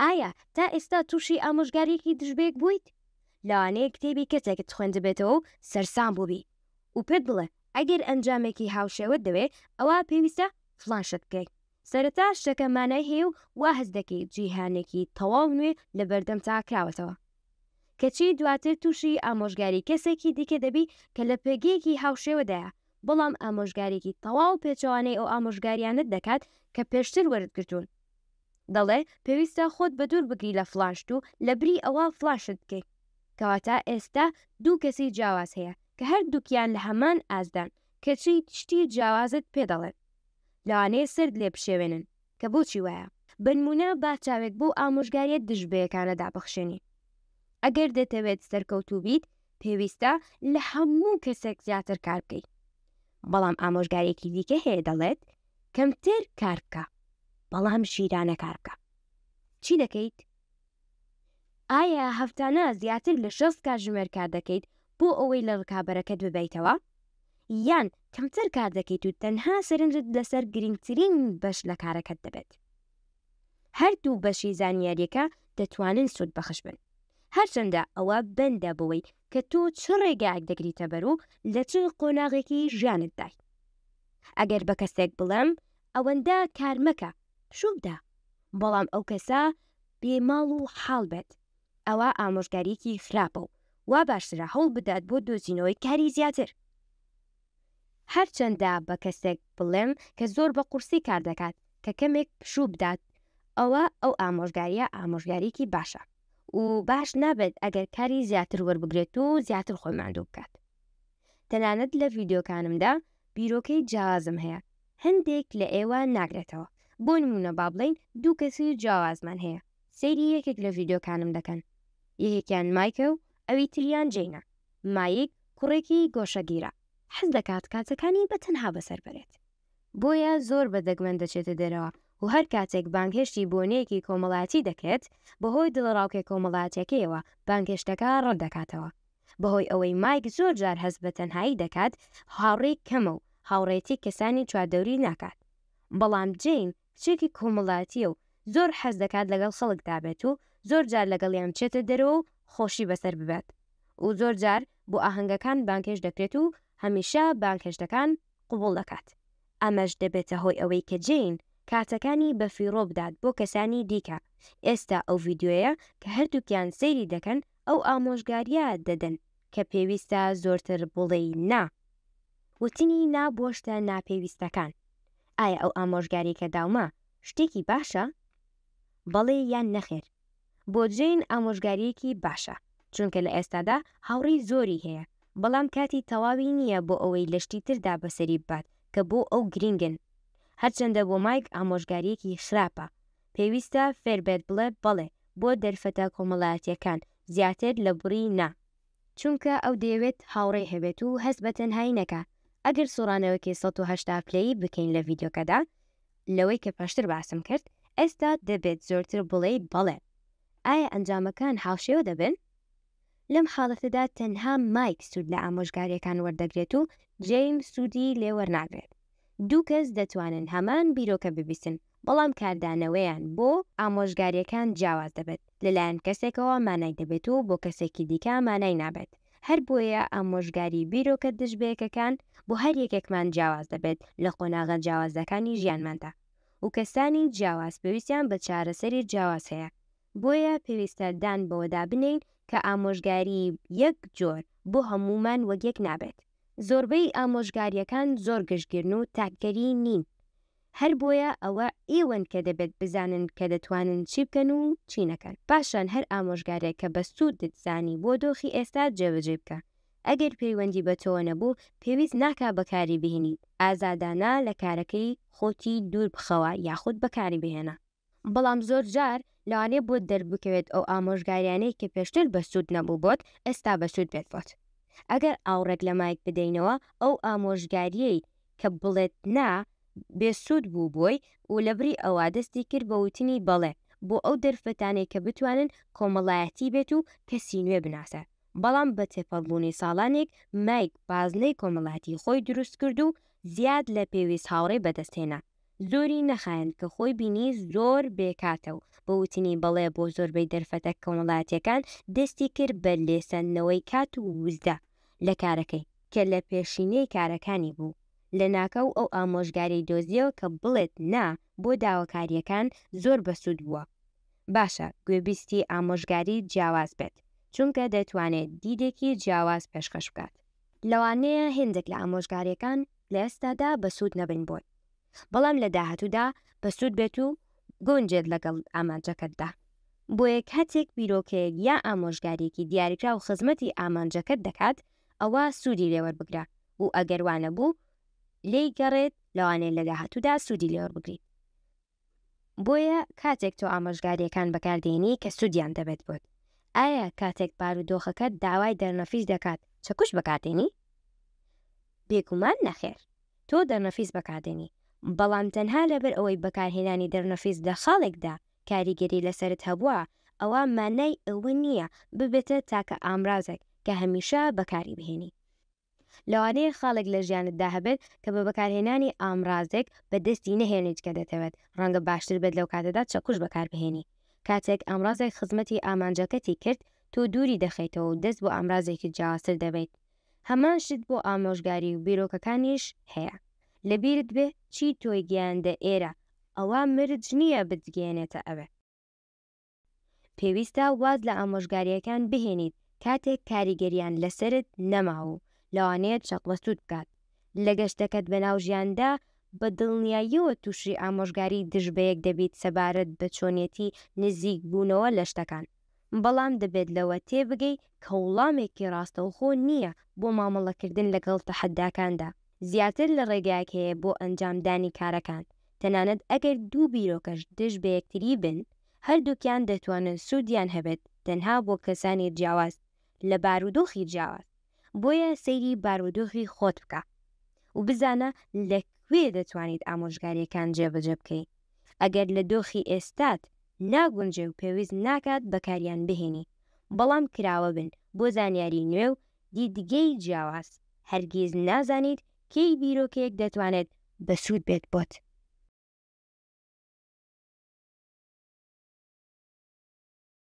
ئایا تا ئێستا تووشی ئامۆژگاریەکی دژبێک بوویت؟ لەوانەیە کتێبی کەسێکت خوێندبێتەوە و سەرسام بووبی و پێت بڵێ ئەگەر ئەنجامێکی هاوشێوەت دەوێت ئەوە پێویستە فڵان شت بکەیت. سەرەتا شتەکە مانای هەیە و وا هەست دەکەیت جیهانێکی تەواو نوێ لە بەردەم تاکراوەتەوە. کەچی دواتر تووشی ئامۆژگاری کەسێکی دیکە دەبی کە لە پێگەیەکی هاوشێوەدایە، بەڵام ئامۆژگارێکی تەواو پێچەوانەی ئەو ئامۆژگاریانت دەکات کە پێشتر وەرتگرتوون. دەڵێ پێویستە خۆت بە دوور بگری لە فڵاشت و لە بری ئەوە فڵاشت بکەیت. کەواتە ئێستا دوو کەسی جیاواز هەیە کە هەردووکیان لە هەمان ئازدان کەچی شتی جیاوازت پێ دەڵێن. لەوانەیە سرد لێ بشێوێنن کە بۆچی وایە. بنمونە با چاوێک بۆ ئامۆژگاریت دژبەیەکانەدا بخشێنی. ئەگەر دەتەوێت سەرکەوتوو بیت پێویستە لە هەموو کەسێک زیاتر کار بکەیت. بەڵام ئامۆژگارێکی دیکە هەیە دەڵێت کەمتر کار بکە بەڵام ژیرانە کار بکە. چی دەکەیت؟ ئایا هەفتانە زیاتر لە 6 کاتژمێر کار دەکەیت بۆ ئەوەی لە ڕکابەرەکەت ببیتەوە؟ یان کەمتر کار دەکەیت و تەنها سەرنجت لەسەر گرنگترین بەش لە کارەکەت دەبێت؟ هەردوو بەشی زانیاریەکە دەتوانن سوود بەخش بن، هەرچەندە ئەوە بەندە بەوەی کە تۆ چ ڕێگایەک دەگریتە بەر و لە چ قۆناغێکی ژیانت دای. ئەگەر بە کەسێک بڵێم ئەوەندە کار مەکە شووبدا، بەڵام ئەو کەسە بێماڵ و حاڵ بێت، ئەوە ئامۆژگاریەکی خراپە و وا باشترە هەوڵ بدات بۆ دۆزینەوەی کاری زیاتر. هەرچەندە بە کەسێک بڵێم کە زۆر بە قورسی کار دەکات کە کەمێک پشوو بدات، ئەو ئامۆژگاریە ئامۆژگاریەکی باشە و باش نابێت ئەگەر کاری زیاتر وەربگرێت و زیاتر خۆی ماندوو بکات. تەنانەت لە ڤیدیۆکانمدا بیرۆکەی جیاوازم هەیە، هەندێک لە ئێوە ناگرێتەوە. بۆ نمونە با بڵین دوو کەسی جیاوازمان هەیە، سەیری یەکێک لە ڤیدیۆکانم دەکەن. یەکێکیان مایکە و ئەوی تریان جینە. مایک کوڕێکی گۆشەگیرە، حەز دەکات کاتەکانی بەتەنها بەسەر بێت، بۆیە زۆر بەدەگمەن دەچێتە دەرەوە و هەر کاتێک بانگهێشتی بۆنەیەکی کۆمەڵاتی دەکرێت بەهۆی دڵڕاوکێ کۆمەڵاتیەکەیەوە بانگهێشتەکە ڕەت دەکاتەوە. بەهۆی ئەوەی مایک زۆر جار هەست بە تەنهایی دەکات، هاوڕێی کەمە و هاوڕێتی کەسانی چواردەوری ناکات. بەڵام جین کچێکی کۆمەڵاتیە و زۆر حەز دەکات لەگەڵ خەڵکدا بێت و زۆر جار لەگەڵیان بچێتە دەرەوە و خۆشی بەسەر ببێت و زۆر جار بۆ ئاهەنگەکان بانگهێشت دەکرێت و هەمیشە بانگهێشتەکان قبوڵ دەکات. ئەمەش دەبێتە هۆی ئەوەی کە جین کاتەکانی بە فیڕۆ بدات بۆ کەسانی دیکە. ئێستا ئەو ڤیدیۆیە کە هەردووکیان سەیری دەکەن ئەو ئامۆژگاریە دەدەن کە پێویستە زۆرتر بڵێی نا، وتنی نا بۆ شتە ناپێویستەکان. ئایا ئەو ئامۆژگاری کە داومە شتێکی باشە؟ بەڵێ یان نەخێر. بۆ جین ئامۆژگاریەکی باشە چونکە لە ئێستادا هاوڕێی زۆری هەیە، بەڵام کاتی تەواوی نییە بۆ ئەوەی لە شتی تردا بەسەری بات کە بۆ ئەو گرنگن. هەرچەندە بۆ مایک ئامۆژگاریەکی خراپە، پێویستە فێربێت بڵێ بەڵێ بۆ دەرفەتە کۆمەڵایەتیەکان زیاتر لە بڕی نا، چونکە ئەو دەیەوێت هاوڕێی هەبێت و هەست بە تەنهایی نەکا. ئەگەر سۆڕانەوەکی 180 پلەی بکەین لە ڤیدیۆکەدا لەوەی کە پاشتر باسم کرد، ئێستا دەبێت زۆرتر بڵێ بەڵێ. ئایا ئەنجامەکان هاوشێوە دەبن؟ لەم حاڵەتەدا تەنها مایک سوود لە ئامۆژگاریەکان وەردەگرێت و جین سوودی لێ وەرناگرێت. دوو کەس دەتوانن هەمان بیرۆکە ببیستن، بەڵام کاردانەوەیان بۆ ئامۆژگاریەکان جیاواز دەبێت. لەلایەن کەسێکەوە مانای دەبێت و بۆ کەسێکی دیکە مانای نابێت. هەر بۆیە ئامۆژگاری بیرۆکە دژبەیەکەکان بۆ هەر یەکێکمان جیاواز دەبێت لە قۆناغە جیاوازەکانی ژیانماندا و کەسانی جیاواز پێویستیان بە چارەسەری جیاواز هەیە. بۆیە پێویستە دان بەوەدا بنین کە ئامۆژگاری یەک جۆر بۆ هەمومان وەک یەک نابێت. زۆربەی ئامۆژگاریەکان زۆر گشتگرن و تاکەری نین. هەر بۆیە ئەوە ئێوەن کە دەبێت بزانن کە دەتوانن چی بکەن و چی نەکەن. پاشان هەر ئامۆژگارێک کە بە سوودت زانی بۆ دۆخی ئێستا جێبەجێ بکە. ئەگەر پەیوەندی بە تۆ نەبوو پێویست ناکا بەکاری بهێنیت. ئازادانە لە کارەکەی خۆتی دوور بخەوە یاخود بەکاری بهێنە. بەڵام زۆر جار لەوانەیە بۆ دەربکەوێت ئەو ئامۆژگاریانەی کە پێشتر بە سوود نەبوو بۆت ئێستا بە سوود بێت بۆت. ئەگەر ئاوڕێک لە مایک بدەینەوە ئەو ئامۆژگاریەی کە بڵێت نا بێسوود بوو بۆی و لە بری ئەوە دەستی کرد بە وتنی بەڵێ بۆ ئەو دەرفەتانێک کە بتوانن کۆمەڵایەتی بێت و کەسی نوێ بناسە. بەڵام بە تێپەڕبوونی ساڵانێک مایک بازنەی کۆمەڵایەتی خۆی دروست کرد و زیاد لە پێویست هاوڕێ بەدەستهێنا. زۆری نەخایەن کە خۆی بینی زۆر بێکاتە و بەوتنی بەڵێ بۆ زۆربەی دەرفەتە کۆمەڵایەتیەکان دەستی کرد بە لێسەندنەوەی کات و وزدە لە کارەکەی کە لە پێشینەی کارەکانی بوو لە ناکەو ئەو ئامۆژگاری دۆزیەوە کە بڵێت نا بۆ داواکاریەکان زۆر بەسوود بووە. باشە گوێبیستی ئامۆژگاری جیاواز بێت چونکە دەتوانێت دیدێکی جیاواز پێشکەش بکات. لەوانەیە هێندێک لە ئامۆژگاریەکان لە ئێستادا بەسوود نەبن بۆن، بەڵام لە داهاتوودا بەسوود بێت و گۆنجێت لەگەڵ ئامانجەکەتدا. بۆ یەک هەتێک بیرۆکەیەک یا ئامۆژگارێکی دیاریکرا و خزمەتی ئامانجەکەت دەکات ئەوە سوودی لێوەربگرە و ئەگەر وانە بوو لێی گەڕێت لەوانەیە لە داهاتوودا سوودی لێوەربگریت. بۆیە کاتێک تۆ ئامۆژگاریەکان بەکاردێنی کە سوودیان دەبێت بۆت، ئایا کاتێک بارودۆخەکەت داوای دەرنەفیس دەکات چەکوش بەکاردێنی؟ بێگومان نەخێر، تۆ دەرنەفیس بەکاردێنی، بەڵام تەنها لەبەر ئەوەی بەکارهێنانی دەرنەفیس لە خاڵێکدا کاریگەری لەسرت هەبووە ئەوە مانای ئەوە نییە ببێتە تاکە ئامرازێک کە هەمیشە بەکاری بهێنی. لەوانەیە خاڵێک لە ژیانتدا هەبێت کە بە بەکارهێنانی ئامرازێک بەدەستی نەهێنیت کە دەتەوێت ڕەنگە باشتر بێت لەو کاتەدا چەکوش بەکاربهێنی. کاتێک ئامرازێک خزمەتی ئامانجەکەتی کرد تۆ دووری دەخەیتەوە و دەست بۆ ئامرازێکی جیاوازتر دەبێت. هەمان شت بۆ ئامۆژگاری و بیرۆکەکانیش هەیە. لەبیرت بێ چی تۆی گیاندە ئێرە ئەوە مرج نییە بتگێنێتە ئەوێ. پێویستە واز لە ئامۆژگاریەکان بهێنیت کاتێک کاریگەریان لەسرت نەماوە لەوانەیە چەقبەسوود بکات. لە گەشتەکەت بەناو ژیاندا بە دڵنیاییەوە تووشی ئامۆژگاری دژبەیەک دەبیت سەبارەت بە چۆنیەتی نزیک بوونەوە لە شتەکان. بەڵام دەبێت لەوە تێبگەی کە وەڵامێکی ڕاستەوخۆ نییە بۆ مامەڵەکردن لەگەڵ تەحەداکاندا. زیاتر لە ڕێگایەک هەیە بۆ ئەنجامدانی کارەکان. تەنانەت ئەگەر دوو بیرۆکەش دژ بە یەکتری بن، هەردووکیان دەتوانن سوودیان هەبێت تەنها بۆ کەسانی جیاواز لە بارودۆخی جیاواز. بۆیە سەیری بارودۆخی خۆت بکە و بزانە لەکوێ دەتوانیت ئامۆژگاریەکان جێبەجێ بکەیت. ئەگەر لە دۆخی ئێستات ناگونجێ و پێویست ناکات بەکاریان بهێنی، بەڵام کراوە بن بۆ زانیاری نوێ و دیدگەی جیاواز. هەرگیز نازانیت کەی بیرۆکەیەک دەتوانێت بەسوود بێت بۆت.